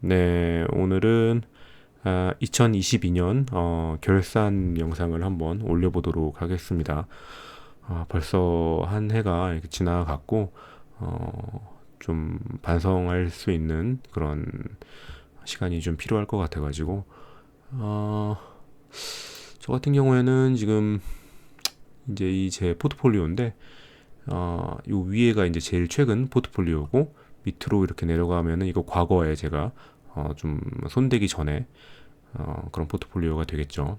네, 오늘은 2022년 결산 영상을 한번 올려보도록 하겠습니다. 벌써 한 해가 이렇게 지나갔고 좀 반성할 수 있는 그런 시간이 좀 필요할 것 같아가지고 어, 저 같은 경우에는 지금 이제 이 제 포트폴리오인데 요 위에가 이제 제일 최근 포트폴리오고 밑으로 이렇게 내려가면은 이거 과거에 제가 좀 손대기 전에 그런 포트폴리오가 되겠죠.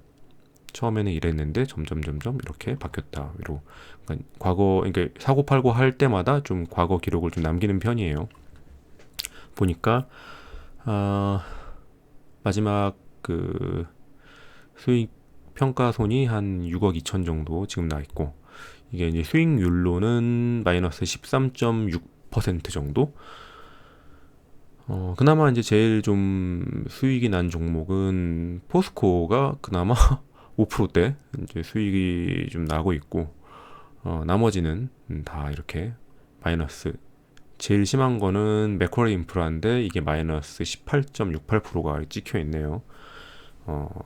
처음에는 이랬는데 점점 이렇게 바뀌었다. 그러니까 과거, 그러니까 사고 팔고 할 때마다 좀 과거 기록을 좀 남기는 편이에요. 보니까 어, 마지막 그 수익 평가손이 한 6억 2천 정도 지금 나 있고, 이게 이제 수익률로는 마이너스 13.6% 정도. 그나마 이제 제일 좀 수익이 난 종목은 포스코가 그나마 5%대 이제 수익이 좀 나고 있고, 나머지는 다 이렇게 마이너스. 제일 심한 거는 맥쿼리 인프라인데 이게 마이너스 18.68%가 찍혀 있네요.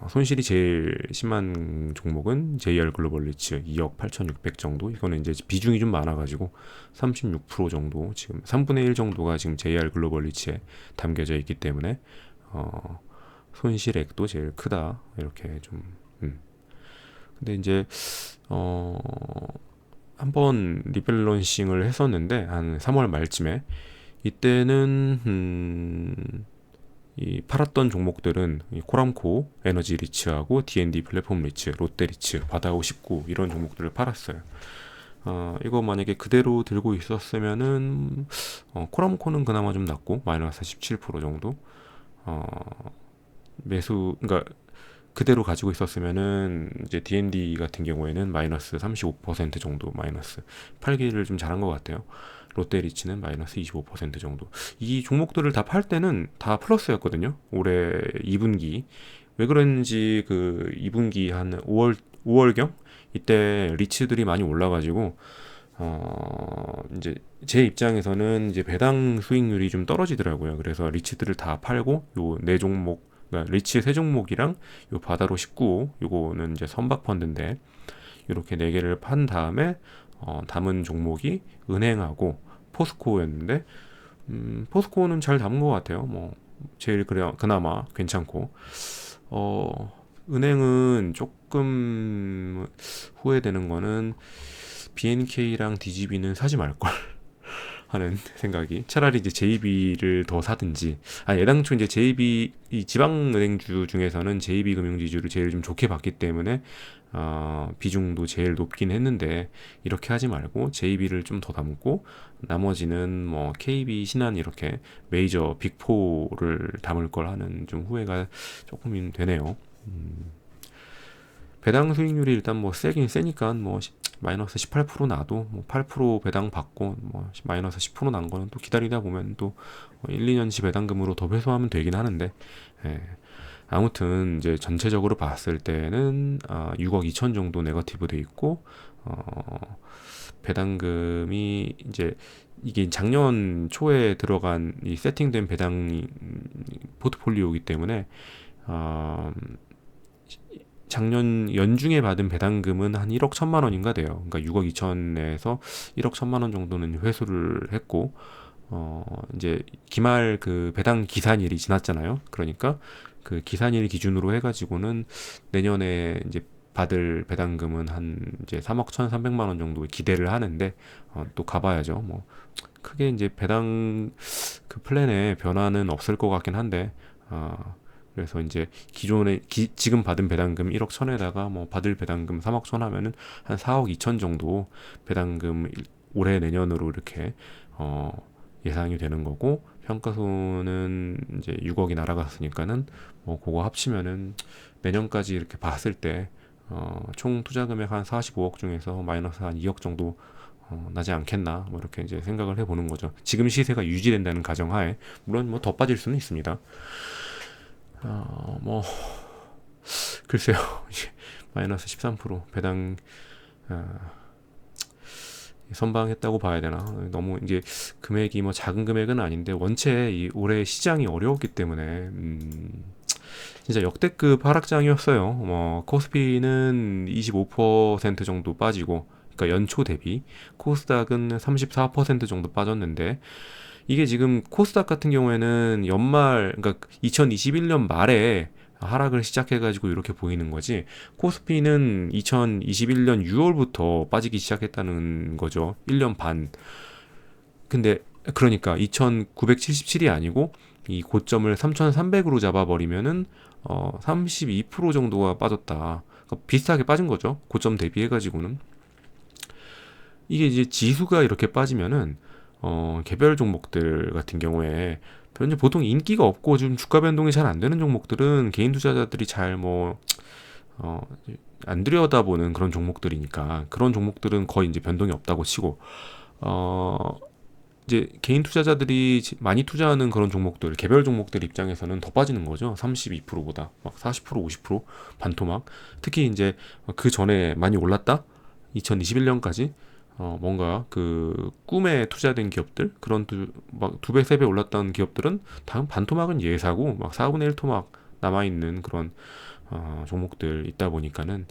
손실이 제일 심한 종목은 JR 글로벌 리츠 2억 8,600 정도. 이거는 이제 비중이 좀 많아가지고 36% 정도, 지금 3분의 1 정도가 지금 JR 글로벌 리츠에 담겨져 있기 때문에 손실액도 제일 크다. 이렇게 좀. 근데 이제 어, 한번 리밸런싱을 했었는데 한 3월 말쯤에, 이때는 이 팔았던 종목들은 이 코람코 에너지 리츠하고 D&D 플랫폼 리츠, 롯데 리츠, 바다오 19 이런 종목들을 팔았어요. 이거 만약에 그대로 들고 있었으면은 코람코는 그나마 좀 낮고 마이너스 17% 정도. 어, 그러니까 그대로 가지고 있었으면은 이제 D&D 같은 경우에는 마이너스 35% 정도 마이너스. 팔기를 좀 잘한 것 같아요. 롯데리츠는 마이너스 25% 정도. 이 종목들을 다 팔 때는 다 플러스였거든요. 올해 2분기. 왜 그런지 그 2분기 한 5월경 이때 리츠들이 많이 올라가지고 이제 제 입장에서는 이제 배당 수익률이 좀 떨어지더라고요. 그래서 리츠들을 다 팔고 요 네 종목, 그러니까 리츠 세 종목이랑 요 바다로 19호 요거는 이제 선박 펀드인데, 이렇게 네 개를 판 다음에 담은 종목이 은행하고 포스코였는데, 포스코는 잘 담은 것 같아요. 뭐 제일 그나마 괜찮고, 은행은 조금 후회되는 거는 BNK랑 DGB는 사지 말걸 하는 생각이. 차라리 이제 JB를 더 사든지. 애당초 이제 JB, 이 지방은행주 중에서는 JB 금융지주를 제일 좀 좋게 봤기 때문에 비중도 제일 높긴 했는데, 이렇게 하지 말고 JB를 좀 더 담고 나머지는 뭐 KB, 신한 이렇게 메이저 빅4를 담을 걸 하는 좀 후회가 조금 되네요. 배당 수익률이 일단 뭐 세긴 세니까 뭐 마이너스 18% 나도 뭐 8% 배당 받고 뭐 마이너스 10%난 거는 또 기다리다 보면 또 1, 2년치 배당금으로 더 회수하면 되긴 하는데, 예. 아무튼 이제 전체적으로 봤을 때는 6억 2천 정도 네거티브 돼 있고, 배당금이 이제 이게 작년 초에 들어간 이 세팅된 배당 포트폴리오이기 때문에 어, 작년 연중에 받은 배당금은 한 1억 1천만 원인가 돼요. 그러니까 6억 2천에서 1억 1천만 원 정도는 회수를 했고, 이제 기말 그 배당 기산일이 지났잖아요. 그러니까 그 기산일 기준으로 해가지고는 내년에 이제 받을 배당금은 한 이제 3억 1,300만 원 정도 기대를 하는데, 또 가봐야죠. 뭐 크게 이제 배당 그 플랜에 변화는 없을 것 같긴 한데, 그래서 이제 지금 받은 배당금 1억 1천에다가 뭐 받을 배당금 3억 1천 하면은 한 4억 2천 정도 배당금 올해 내년으로 이렇게 어, 예상이 되는 거고, 평가손은 이제 6억이 날아갔으니까는 뭐 그거 합치면은 내년까지 이렇게 봤을 때 총 투자 금액 한 45억 중에서 마이너스 한 2억 정도 나지 않겠나, 뭐 이렇게 이제 생각을 해보는 거죠. 지금 시세가 유지된다는 가정하에. 물론 뭐 더 빠질 수는 있습니다. 뭐 글쎄요. 이제 마이너스 13% 배당. 어, 선방했다고 봐야 되나? 너무 이게 금액이 뭐 작은 금액은 아닌데 원체 이 올해 시장이 어려웠기 때문에 진짜 역대급 하락장이었어요. 뭐 코스피는 25% 정도 빠지고, 그러니까 연초 대비 코스닥은 34% 정도 빠졌는데, 이게 지금 코스닥 같은 경우에는 연말, 그러니까 2021년 말에 하락을 시작해가지고 이렇게 보이는 거지, 코스피는 2021년 6월부터 빠지기 시작했다는 거죠. 1년 반. 근데 그러니까 2977이 아니고 이 고점을 3300으로 잡아버리면은 32% 정도가 빠졌다. 그러니까 비슷하게 빠진 거죠. 고점 대비해가지고는. 이게 이제 지수가 이렇게 빠지면은 개별 종목들 같은 경우에 현재 보통 인기가 없고 좀 주가 변동이 잘 안 되는 종목들은 개인 투자자들이 잘 안 들여다보는 그런 종목들이니까, 그런 종목들은 거의 이제 변동이 없다고 치고, 어, 이제 개인 투자자들이 많이 투자하는 그런 종목들, 개별 종목들 입장에서는 더 빠지는 거죠. 32%보다 막 40%, 50% 반토막. 특히 이제 그 전에 많이 올랐다, 2021년까지 뭔가 그 꿈에 투자된 기업들, 그런 막 두 배, 세 배 올랐던 기업들은 다음 반토막은 예사고, 막 4분의 1 토막 남아있는 그런 종목들 있다 보니까는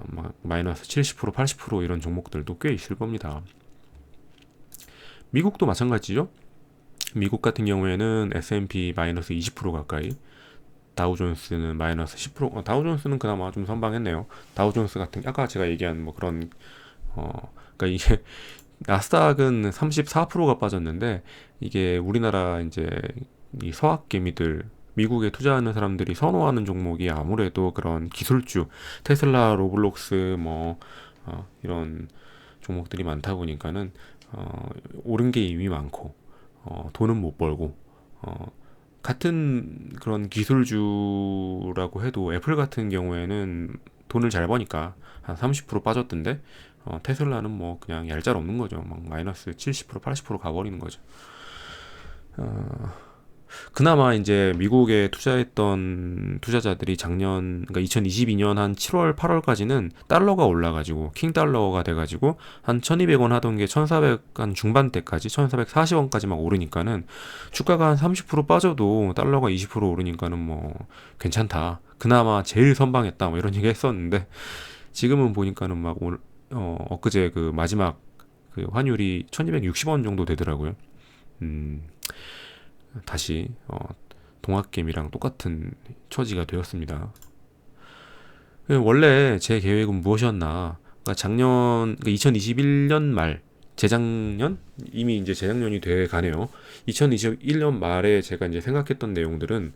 막 마이너스 70%, 80% 이런 종목들도 꽤 있을 겁니다. 미국도 마찬가지죠. 미국 같은 경우에는 S&P 마이너스 20% 가까이, 다우존스는 마이너스 10%. 다우존스는 그나마 좀 선방했네요. 다우존스 같은, 아까 제가 얘기한 뭐 그런 그러니까 이게 나스닥은 34%가 빠졌는데, 이게 우리나라 이제 이 서학 개미들, 미국에 투자하는 사람들이 선호하는 종목이 아무래도 그런 기술주, 테슬라, 로블록스 뭐 이런 종목들이 많다 보니까는 오른 게 이미 많고 돈은 못 벌고, 같은 그런 기술주라고 해도 애플 같은 경우에는 돈을 잘 버니까 한 30% 빠졌던데, 테슬라는 뭐 그냥 얄짤없는 거죠. 막 마이너스 70%, 80% 가버리는 거죠. 그나마 이제 미국에 투자했던 투자자들이 작년, 그러니까 2022년 한 7월, 8월까지는 달러가 올라가지고 킹 달러가 돼가지고 한 1,200원 하던 게 1,400한 중반대까지 1,440원까지 막 오르니까는, 주가가 한 30% 빠져도 달러가 20% 오르니까는 뭐 괜찮다, 그나마 제일 선방했다, 뭐 이런 얘기 했었는데, 지금은 보니까는 막 엊그제 그 마지막 그 환율이 1,260원 정도 되더라고요. 음, 다시 동학개미랑 똑같은 처지가 되었습니다. 원래 제 계획은 무엇이었나? 그러니까 작년, 그러니까 2021년 말, 재작년? 이미 이제 재작년이 돼 가네요. 2021년 말에 제가 이제 생각했던 내용들은,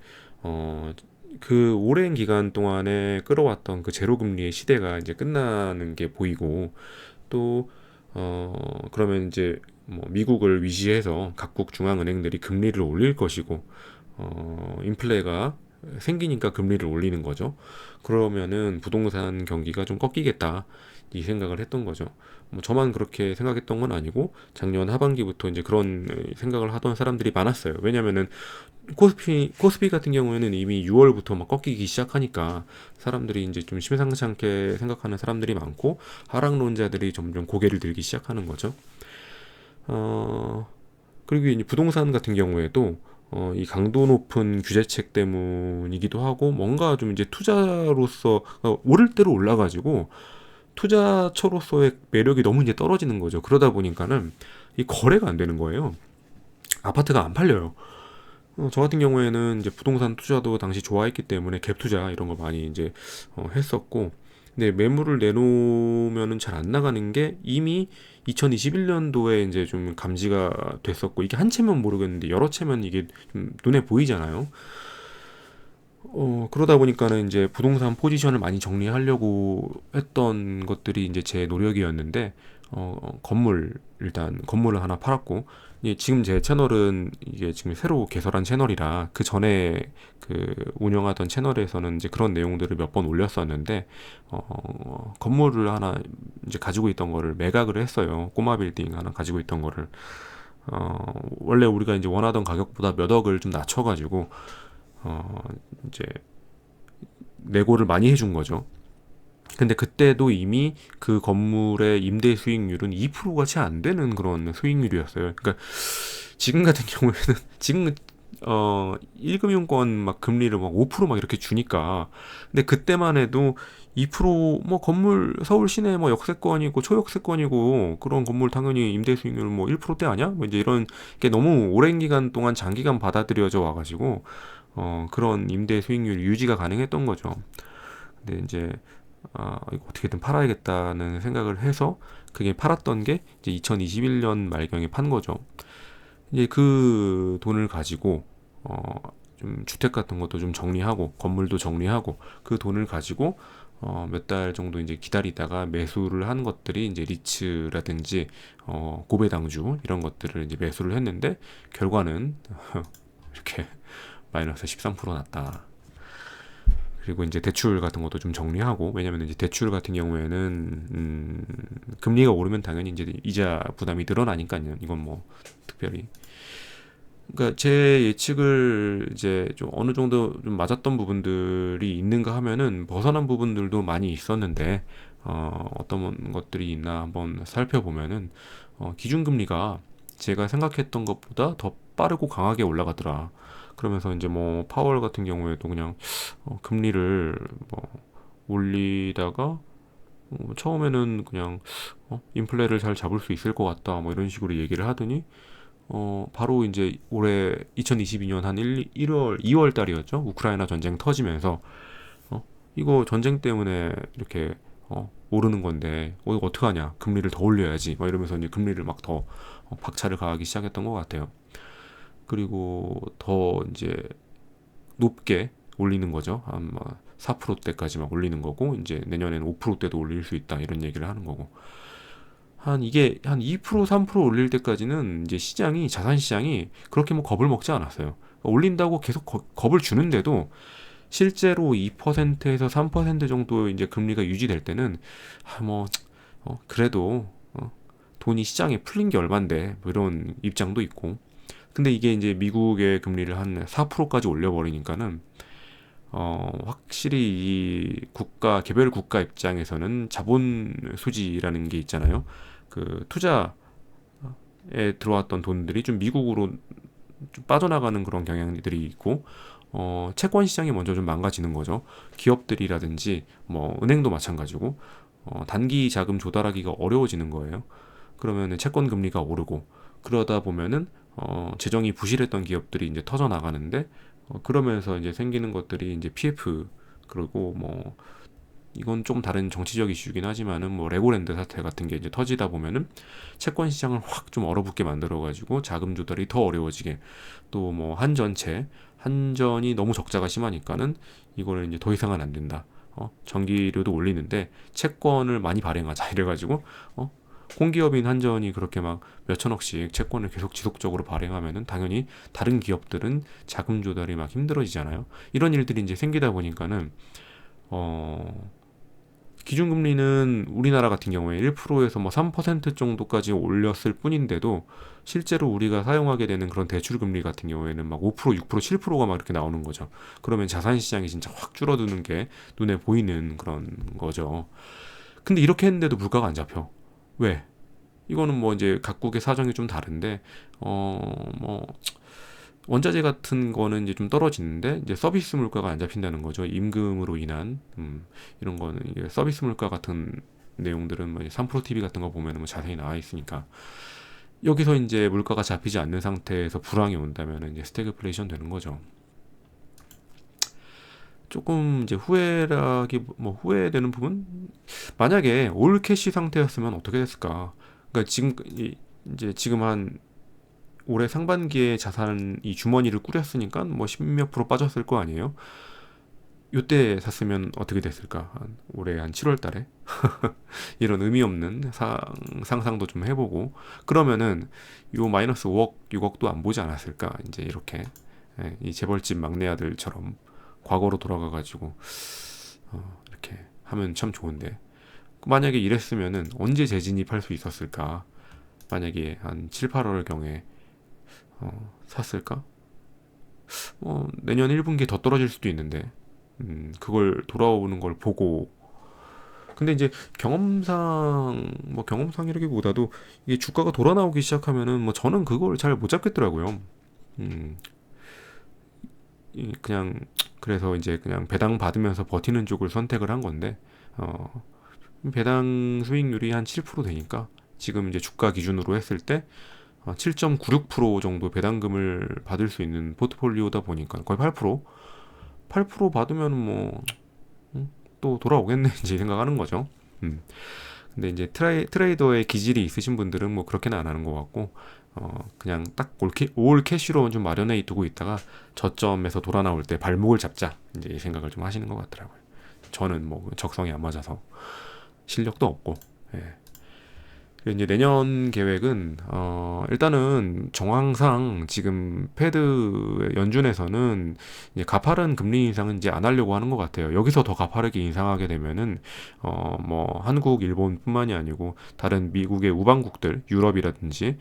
그 오랜 기간 동안에 끌어왔던 그 제로 금리의 시대가 이제 끝나는 게 보이고, 또 그러면 이제 뭐 미국을 위시해서 각국 중앙은행들이 금리를 올릴 것이고, 인플레가 생기니까 금리를 올리는 거죠. 그러면은 부동산 경기가 좀 꺾이겠다, 이 생각을 했던 거죠. 뭐 저만 그렇게 생각했던 건 아니고 작년 하반기부터 이제 그런 생각을 하던 사람들이 많았어요. 왜냐면은 코스피 같은 경우에는 이미 6월부터 막 꺾이기 시작하니까 사람들이 이제 좀 심상치 않게 생각하는 사람들이 많고, 하락론자들이 점점 고개를 들기 시작하는 거죠. 그리고 이제 부동산 같은 경우에도 이 강도 높은 규제책 때문이기도 하고, 뭔가 좀 이제 투자로서 오를 대로 올라가지고 투자처로서의 매력이 너무 이제 떨어지는 거죠. 그러다 보니까는 이 거래가 안 되는 거예요. 아파트가 안 팔려요. 저 같은 경우에는 이제 부동산 투자도 당시 좋아했기 때문에 갭 투자 이런 거 많이 이제 했었고, 근데 매물을 내놓으면은 잘 안 나가는 게 이미 2021년도에 이제 좀 감지가 됐었고, 이게 한 채면 모르겠는데 여러 채면 이게 좀 눈에 보이잖아요. 그러다 보니까는 이제 부동산 포지션을 많이 정리하려고 했던 것들이 이제 제 노력이었는데, 일단 건물을 하나 팔았고, 지금 제 채널은 이게 지금 새로 개설한 채널이라, 그 전에 그 운영하던 채널에서는 이제 그런 내용들을 몇 번 올렸었는데, 건물을 하나 이제 가지고 있던 거를 매각을 했어요. 꼬마 빌딩 하나 가지고 있던 거를. 원래 우리가 이제 원하던 가격보다 몇 억을 좀 낮춰가지고, 이제 내고를 많이 해준 거죠. 근데 그때도 이미 그 건물의 임대 수익률은 2%가 채 안 되는 그런 수익률이었어요. 그러니까 지금 같은 경우에는 지금 1금융권 막 금리를 막 5%막 이렇게 주니까. 근데 그때만 해도 2%뭐 건물 서울 시내 뭐 역세권이고 초역세권이고 그런 건물 당연히 임대 수익률 뭐 1%대 아니야? 뭐 이제 이런 게 너무 오랜 기간 동안 장기간 받아들여져 와가지고 그런 임대 수익률 유지가 가능했던 거죠. 근데 이제 이거 어떻게든 팔아야겠다는 생각을 해서 그게 팔았던 게 이제 2021년 말경에 판 거죠. 이제 그 돈을 가지고 어, 좀 주택 같은 것도 좀 정리하고 건물도 정리하고 그 돈을 가지고 몇 달 정도 이제 기다리다가 매수를 한 것들이 이제 리츠라든지 고배당주 이런 것들을 이제 매수를 했는데 결과는 이렇게 마이너스 13% 났다. 그리고 이제 대출 같은 것도 좀 정리하고, 왜냐면 이제 대출 같은 경우에는 금리가 오르면 당연히 이제 이자 부담이 늘어나니까요. 이건 뭐 특별히, 그러니까 제 예측을 이제 좀 어느 정도 좀 맞았던 부분들이 있는가 하면은 벗어난 부분들도 많이 있었는데, 어떤 것들이 있나 한번 살펴보면은 기준금리가 제가 생각했던 것보다 더 빠르고 강하게 올라가더라. 그러면서 이제 뭐 파월 같은 경우에도 그냥 금리를 뭐 올리다가 처음에는 그냥 인플레를 잘 잡을 수 있을 것 같다 뭐 이런 식으로 얘기를 하더니 바로 이제 올해 2022년 한 1월, 2월 달이었죠. 우크라이나 전쟁 터지면서 이거 전쟁 때문에 이렇게 오르는 건데 이거 어떡하냐, 금리를 더 올려야지 막 이러면서 이제 금리를 막 더 박차를 가하기 시작했던 것 같아요. 그리고 더 이제 높게 올리는 거죠. 아마 4%대까지 막 올리는 거고, 이제 내년에는 5%대도 올릴 수 있다 이런 얘기를 하는 거고, 한 이게 한 2% 3% 올릴 때까지는 이제 시장이, 자산 시장이 그렇게 뭐 겁을 먹지 않았어요. 올린다고 계속 겁을 주는데도 실제로 2%에서 3% 정도 이제 금리가 유지될 때는 뭐 그래도 돈이 시장에 풀린 게 얼만데 뭐 이런 입장도 있고. 근데 이게 이제 미국의 금리를 한 4%까지 올려버리니까는 확실히 이 개별 국가 입장에서는 자본 수지라는 게 있잖아요. 그 투자에 들어왔던 돈들이 좀 미국으로 좀 빠져나가는 그런 경향들이 있고, 채권 시장이 먼저 좀 망가지는 거죠. 기업들이라든지 뭐 은행도 마찬가지고, 단기 자금 조달하기가 어려워지는 거예요. 그러면은 채권 금리가 오르고, 그러다 보면은 재정이 부실했던 기업들이 이제 터져 나가는데, 그러면서 이제 생기는 것들이 이제 PF, 그리고 뭐 이건 좀 다른 정치적 이슈긴 하지만은 뭐 레고랜드 사태 같은 게 이제 터지다 보면은 채권 시장을 확 좀 얼어붙게 만들어 가지고 자금 조달이 더 어려워지게, 또 뭐 한전이 너무 적자가 심하니까는 이거를 이제 더 이상은 안 된다. 전기료도 올리는데 채권을 많이 발행하자 이래가지고 공기업인 한전이 그렇게 막 몇천억씩 채권을 계속 지속적으로 발행하면은 당연히 다른 기업들은 자금 조달이 막 힘들어지잖아요. 이런 일들이 이제 생기다 보니까는 어 기준금리는 우리나라 같은 경우에 1%에서 뭐 3% 정도까지 올렸을 뿐인데도 실제로 우리가 사용하게 되는 그런 대출금리 같은 경우에는 막 5%, 6%, 7%가 막 이렇게 나오는 거죠. 그러면 자산시장이 진짜 확 줄어드는 게 눈에 보이는 그런 거죠. 근데 이렇게 했는데도 물가가 안 잡혀. 왜? 이거는 뭐 이제 각국의 사정이 좀 다른데, 뭐 원자재 같은 거는 이제 좀 떨어지는데 이제 서비스 물가가 안 잡힌다는 거죠. 임금으로 인한 이런 거는 이제 서비스 물가 같은 내용들은 뭐 3프로 TV 같은 거 보면 뭐 자세히 나와 있으니까, 여기서 이제 물가가 잡히지 않는 상태에서 불황이 온다면 이제 스태그플레이션 되는 거죠. 조금 이제 후회되는 부분? 만약에 올 캐시 상태였으면 어떻게 됐을까? 그러니까 이제 지금 한 올해 상반기에 자산이 주머니를 꾸렸으니까 뭐 십몇 프로 빠졌을 거 아니에요? 요때 샀으면 어떻게 됐을까? 올해 한 7월 달에 이런 의미 없는 상상도 좀 해보고, 그러면은 요 마이너스 5억 6억도 안 보지 않았을까? 이제 이렇게 이 재벌집 막내 아들처럼 과거로 돌아가가지고 이렇게 하면 참 좋은데, 만약에 이랬으면은 언제 재진입할 수 있었을까? 만약에 한 7, 8월 경에 샀을까? 내년 1분기에 더 떨어질 수도 있는데, 그걸 돌아오는 걸 보고 근데 이제 경험상이라기보다도 이게 주가가 돌아 나오기 시작하면은 뭐 저는 그걸 잘 못 잡겠더라고요. 음, 그냥 그래서 이제 그냥 배당 받으면서 버티는 쪽을 선택을 한 건데, 어, 배당 수익률이 한 7% 되니까 지금 이제 주가 기준으로 했을 때 7.96% 정도 배당금을 받을 수 있는 포트폴리오다 보니까 거의 8% 받으면 뭐 또 돌아오겠네 이제 생각하는 거죠. 음. 근데 이제 트레이더의 기질이 있으신 분들은 뭐 그렇게는 안 하는 것 같고, 그냥 딱 올 캐시로 좀 마련해 두고 있다가 저점에서 돌아 나올 때 발목을 잡자 이제 이 생각을 좀 하시는 것 같더라고요. 저는 뭐 적성이 안 맞아서 실력도 없고. 예. 그리고 이제 내년 계획은 일단은 정황상 지금 패드 연준에서는 이제 가파른 금리 인상은 이제 안 하려고 하는 것 같아요. 여기서 더 가파르게 인상하게 되면은 뭐 한국, 일본뿐만이 아니고 다른 미국의 우방국들, 유럽이라든지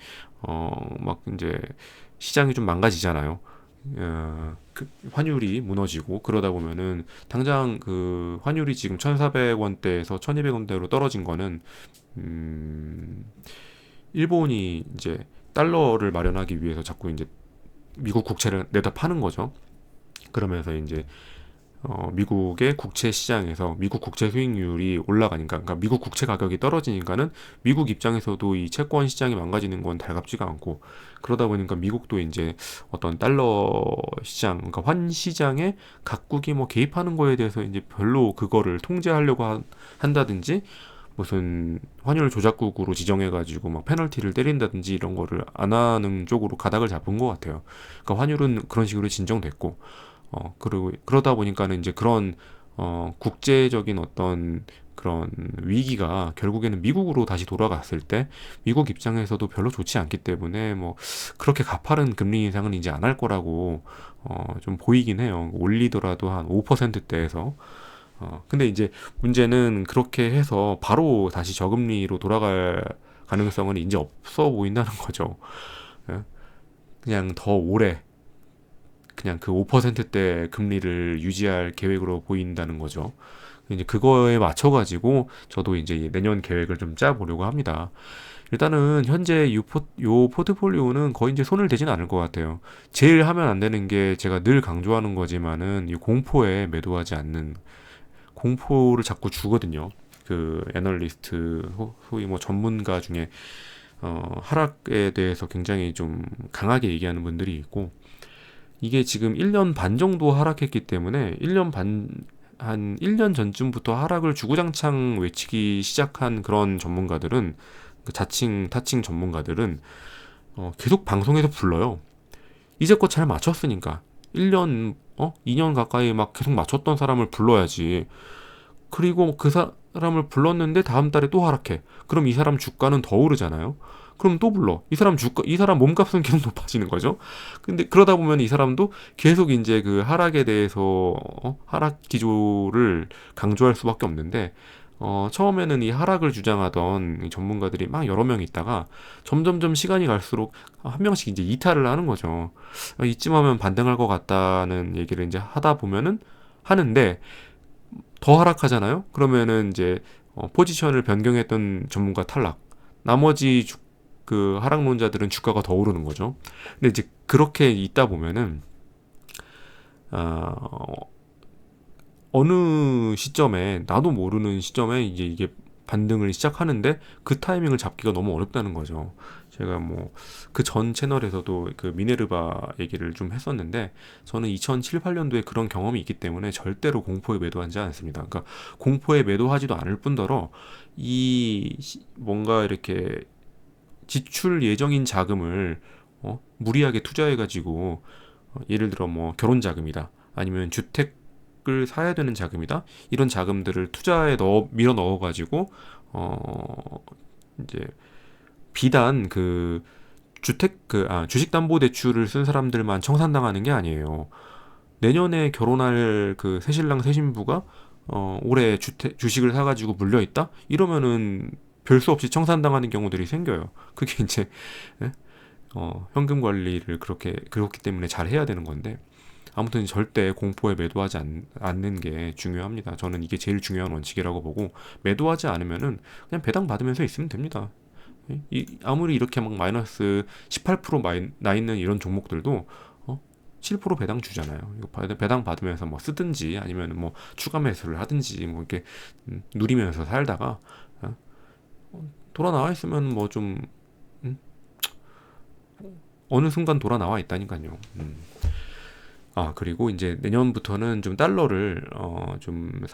막 이제 시장이 좀 망가지잖아요. 그 환율이 무너지고 그러다 보면은 당장 그 환율이 지금 1,400원대에서 1,200원대로 떨어진 거는 음, 일본이 이제 달러를 마련하기 위해서 자꾸 이제 미국 국채를 내다 파는 거죠. 그러면서 이제 미국의 국채 시장에서 미국 국채 수익률이 올라가니까, 그러니까 미국 국채 가격이 떨어지니까는 미국 입장에서도 이 채권 시장이 망가지는 건 달갑지가 않고, 그러다 보니까 미국도 이제 어떤 달러 시장, 그러니까 환 시장에 각국이 뭐 개입하는 거에 대해서 이제 별로 그거를 통제하려고 한다든지, 무슨 환율 조작국으로 지정해가지고 막 페널티를 때린다든지 이런 거를 안 하는 쪽으로 가닥을 잡은 것 같아요. 그러니까 환율은 그런 식으로 진정됐고, 그리고 그러다 보니까는 이제 그런 국제적인 어떤 그런 위기가 결국에는 미국으로 다시 돌아갔을 때 미국 입장에서도 별로 좋지 않기 때문에 뭐 그렇게 가파른 금리 인상은 이제 안 할 거라고 좀 보이긴 해요. 올리더라도 한 5%대에서. 근데 이제 문제는 그렇게 해서 바로 다시 저금리로 돌아갈 가능성은 이제 없어 보인다는 거죠. 예? 그냥 더 오래 그냥 그 5%대 금리를 유지할 계획으로 보인다는 거죠. 이제 그거에 맞춰가지고 저도 이제 내년 계획을 좀 짜보려고 합니다. 일단은 현재 요 포트폴리오는 거의 이제 손을 대진 않을 것 같아요. 제일 하면 안 되는 게 제가 늘 강조하는 거지만은 이 공포에 매도하지 않는, 공포를 자꾸 주거든요. 그 애널리스트 소위 뭐 전문가 중에 하락에 대해서 굉장히 좀 강하게 얘기하는 분들이 있고, 이게 지금 1년 반 정도 하락했기 때문에 한 1년 전쯤부터 하락을 주구장창 외치기 시작한 그런 전문가들은, 그 타칭 전문가들은 계속 방송에서 불러요. 이제껏 잘 맞췄으니까 1년 2년 가까이 막 계속 맞췄던 사람을 불러야지. 그리고 그 사람을 불렀는데 다음 달에 또 하락해. 그럼 이 사람 주가는 더 오르잖아요. 그럼 또 불러. 이 사람 몸값은 계속 높아지는 거죠. 근데 그러다 보면 이 사람도 계속 이제 그 하락에 대해서 하락 기조를 강조할 수밖에 없는데, 처음에는 이 하락을 주장하던 이 전문가들이 막 여러 명 있다가 점점점 시간이 갈수록 한 명씩 이제 이탈을 하는 거죠. 이쯤 하면 반등할 것 같다는 얘기를 이제 하다 보면은 하는데 더 하락하잖아요. 그러면은 이제 포지션을 변경했던 전문가 탈락. 나머지 그 하락론자들은 주가가 더 오르는 거죠. 근데 이제 그렇게 있다 보면은 어, 어느 시점에, 나도 모르는 시점에 이제 이게 반등을 시작하는데 그 타이밍을 잡기가 너무 어렵다는 거죠. 제가 뭐 그 전 채널에서도 그 미네르바 얘기를 좀 했었는데, 저는 2007, 8년도에 그런 경험이 있기 때문에 절대로 공포에 매도하지 않습니다. 그러니까 공포에 매도하지도 않을 뿐더러 뭔가 이렇게 지출 예정인 자금을 무리하게 투자해가지고, 예를 들어 뭐 결혼 자금이다, 아니면 주택을 사야 되는 자금이다, 이런 자금들을 투자에 밀어 넣어가지고 이제 비단 그 주식담보대출을 쓴 사람들만 청산당하는 게 아니에요. 내년에 결혼할 그 새신랑 새신부가 올해 주식을 사가지고 물려 있다? 이러면은 별 수 없이 청산당하는 경우들이 생겨요. 그게 이제 예? 현금 관리를 그렇기 때문에 잘 해야 되는 건데, 아무튼 절대 공포에 매도하지 않는 게 중요합니다. 저는 이게 제일 중요한 원칙이라고 보고, 매도하지 않으면은 그냥 배당 받으면서 있으면 됩니다. 아무리 이렇게 막 마이너스 18% 나 있는 이런 종목들도 7% 배당 주잖아요. 이거 배당 받으면서 뭐 쓰든지 아니면 뭐 추가 매수를 하든지 뭐 이렇게 누리면서 살다가 어, 돌아 나와 있으면 뭐 좀 어느 순간 돌아 나와 있다니까요. 그리고 이제 내년부터는 좀 달러를 좀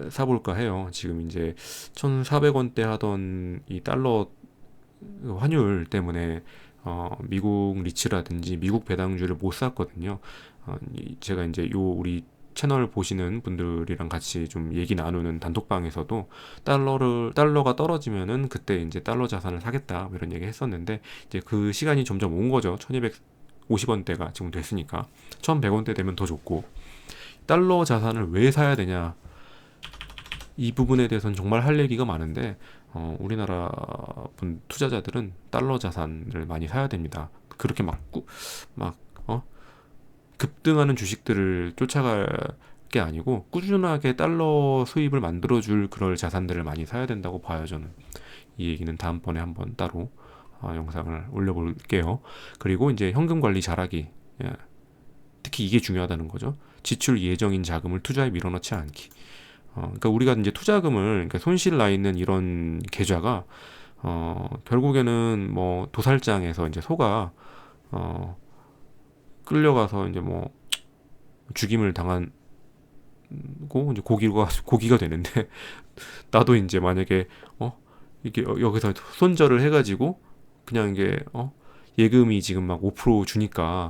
사볼까 해요. 지금 이제 1,400원대 하던 이 달러 환율 때문에 미국 리츠라든지 미국 배당주를 못 샀거든요. 제가 이제 우리 채널 보시는 분들이랑 같이 좀 얘기 나누는 단톡방에서도 달러가 떨어지면은 그때 이제 달러 자산을 사겠다 뭐 이런 얘기 했었는데, 이제 그 시간이 점점 온 거죠. 1250원대가 지금 됐으니까 1100원대 되면 더 좋고, 달러 자산을 왜 사야 되냐, 이 부분에 대해서는 정말 할 얘기가 많은데, 우리나라 투자자들은 달러 자산을 많이 사야 됩니다. 그렇게 막 급등하는 주식들을 쫓아갈 게 아니고 꾸준하게 달러 수입을 만들어줄 그럴 자산들을 많이 사야 된다고 봐요, 저는. 이 얘기는 다음번에 한번 따로 영상을 올려볼게요. 그리고 이제 현금 관리 잘하기. 예, 특히 이게 중요하다는 거죠. 지출 예정인 자금을 투자에 밀어넣지 않기. 그러니까 우리가 이제 투자금을, 그러니까 손실 나 있는 이런 계좌가 결국에는 뭐 도살장에서 이제 소가 끌려가서 이제 뭐 죽임을 당하고 이제 고기가 되는데, 나도 이제 만약에 이게 여기서 손절을 해가지고 그냥 이게 예금이 지금 막 5% 주니까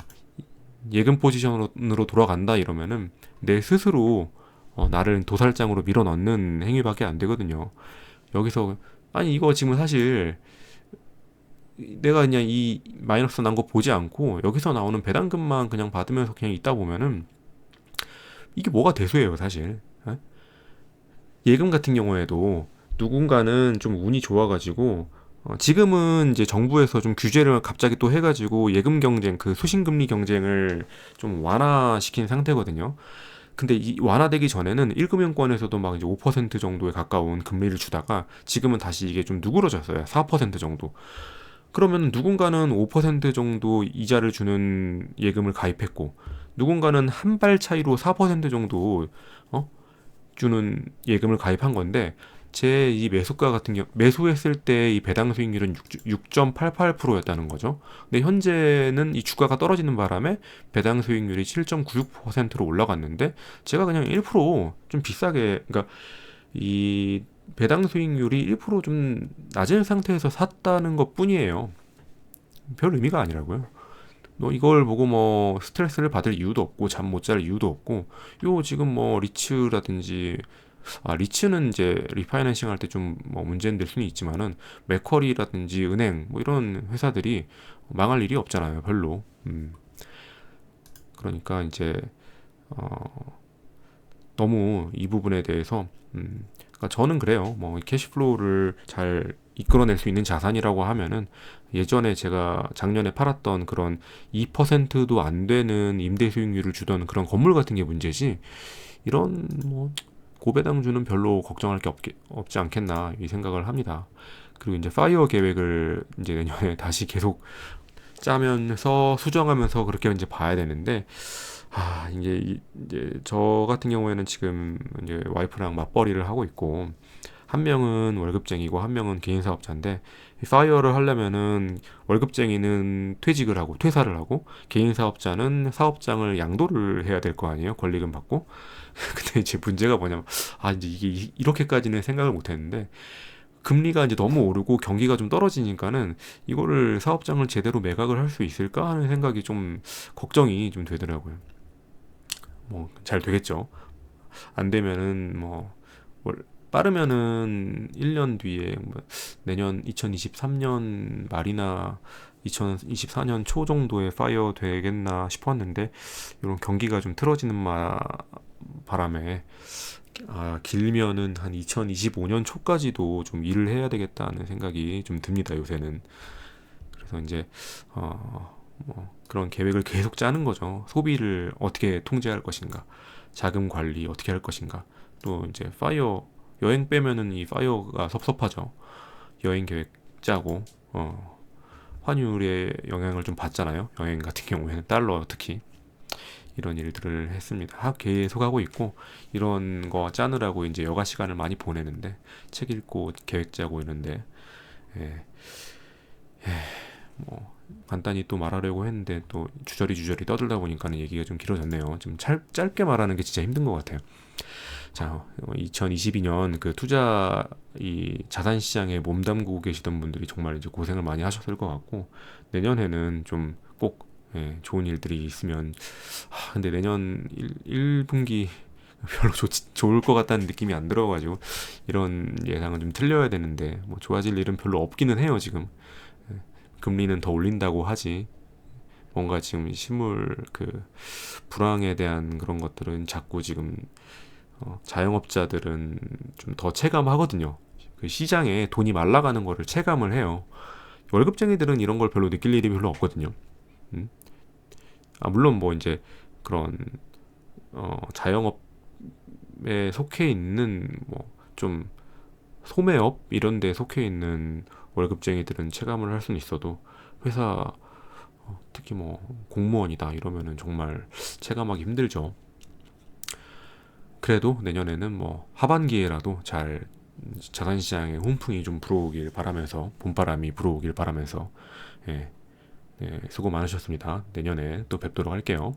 예금 포지션으로 돌아간다 이러면은 내 스스로 나를 도살장으로 밀어넣는 행위밖에 안 되거든요. 여기서 아니 이거 지금 사실 내가 그냥 이 마이너스 난 거 보지 않고 여기서 나오는 배당금만 그냥 받으면서 그냥 있다 보면은 이게 뭐가 대수예요, 사실. 예금 같은 경우에도 누군가는 좀 운이 좋아가지고 지금은 이제 정부에서 좀 규제를 갑자기 또 해가지고 예금 경쟁, 그 수신금리 경쟁을 좀 완화시킨 상태거든요. 근데 이 완화되기 전에는 1금융권에서도 막 이제 5% 정도에 가까운 금리를 주다가 지금은 다시 이게 좀 누그러졌어요. 4% 정도. 그러면 누군가는 5% 정도 이자를 주는 예금을 가입했고, 누군가는 한 발 차이로 4% 정도 주는 예금을 가입한 건데, 제 이 매수가 같은 경우 매수했을 때 이 배당 수익률은 6.88%였다는 거죠. 근데 현재는 이 주가가 떨어지는 바람에 배당 수익률이 7.96%로 올라갔는데, 제가 그냥 1%좀 비싸게, 그러니까 이 배당 수익률이 1%좀 낮은 상태에서 샀다는 것 뿐이에요. 별 의미가 아니라고요. 너 이걸 보고 뭐 스트레스를 받을 이유도 없고 잠 못 잘 이유도 없고, 요 지금 뭐 리츠라든지, 리츠는 이제 리파이낸싱 할 때 좀 뭐 문제는 될 수는 있지만은 맥쿼리라든지 은행 뭐 이런 회사들이 망할 일이 없잖아요, 별로. 그러니까 이제 너무 이 부분에 대해서 그러니까 저는 그래요. 뭐 캐시플로우를 잘 이끌어낼 수 있는 자산이라고 하면은, 예전에 제가 작년에 팔았던 그런 2%도 안 되는 임대 수익률을 주던 그런 건물 같은 게 문제지, 이런 뭐 고배당주는 별로 걱정할 게 없지 않겠나 이 생각을 합니다. 그리고 이제 파이어 계획을 이제 내년에 다시 계속 짜면서 수정하면서 그렇게 이제 봐야 되는데, 이제 저 같은 경우에는 지금 이제 와이프랑 맞벌이를 하고 있고, 한 명은 월급쟁이고 한 명은 개인 사업자인데, 이 파이어를 하려면은 월급쟁이는 퇴사를 하고 개인 사업자는 사업장을 양도를 해야 될 거 아니에요, 권리금 받고. 근데 이제 문제가 뭐냐면, 이제 이게 이렇게까지는 생각을 못 했는데, 금리가 이제 너무 오르고 경기가 좀 떨어지니까는 이거를 사업장을 제대로 매각을 할 수 있을까 하는 생각이 좀 걱정이 좀 되더라고요. 뭐 잘 되겠죠. 안 되면은 뭐 빠르면은 1년 뒤에 뭐 내년 2023년 말이나 2024년 초 정도에 파이어 되겠나 싶었는데, 이런 경기가 좀 틀어지는 바람에 길면은 한 2025년 초까지도 좀 일을 해야 되겠다는 생각이 좀 듭니다, 요새는. 그래서 이제 그런 계획을 계속 짜는 거죠. 소비를 어떻게 통제할 것인가, 자금 관리 어떻게 할 것인가. 또 이제 파이어 여행 빼면은 이 파이어가 섭섭하죠. 여행 계획 짜고 환율의 영향을 좀 받잖아요. 여행 같은 경우에는 달러 특히 이런 일들을 했습니다. 계속 하고 있고 이런 거 짜느라고 이제 여가 시간을 많이 보내는데 책 읽고 계획 짜고 있는데 예, 뭐 간단히 또 말하려고 했는데 또 주저리 떠들다 보니까는 얘기가 좀 길어졌네요. 좀 짧게 말하는 게 진짜 힘든 것 같아요. 자, 2022년 그 투자 이 자산 시장에 몸담고 계시던 분들이 정말 이제 고생을 많이 하셨을 것 같고 내년에는 좀 꼭 좋은 일들이 있으면 근데 내년 1분기 별로 좋을 것 같다는 느낌이 안 들어가지고 이런 예상은 좀 틀려야 되는데 뭐 좋아질 일은 별로 없기는 해요 지금. 금리는 더 올린다고 하지 뭔가 지금 실물 그 불황에 대한 그런 것들은 자꾸 지금 자영업자들은 좀 더 체감하거든요. 그 시장에 돈이 말라가는 거를 체감을 해요. 월급쟁이들은 이런 걸 별로 느낄 일이 별로 없거든요. 음? 물론 뭐 이제 그런 자영업에 속해 있는 뭐 좀 소매업 이런 데 속해 있는 월급쟁이들은 체감을 할 수는 있어도 회사 특히 뭐 공무원이다 이러면은 정말 체감하기 힘들죠. 그래도 내년에는 뭐 하반기에라도 잘 자산시장의 훈풍이 좀 불어오길 바라면서 봄바람이 불어오길 바라면서 예, 수고 많으셨습니다. 내년에 또 뵙도록 할게요.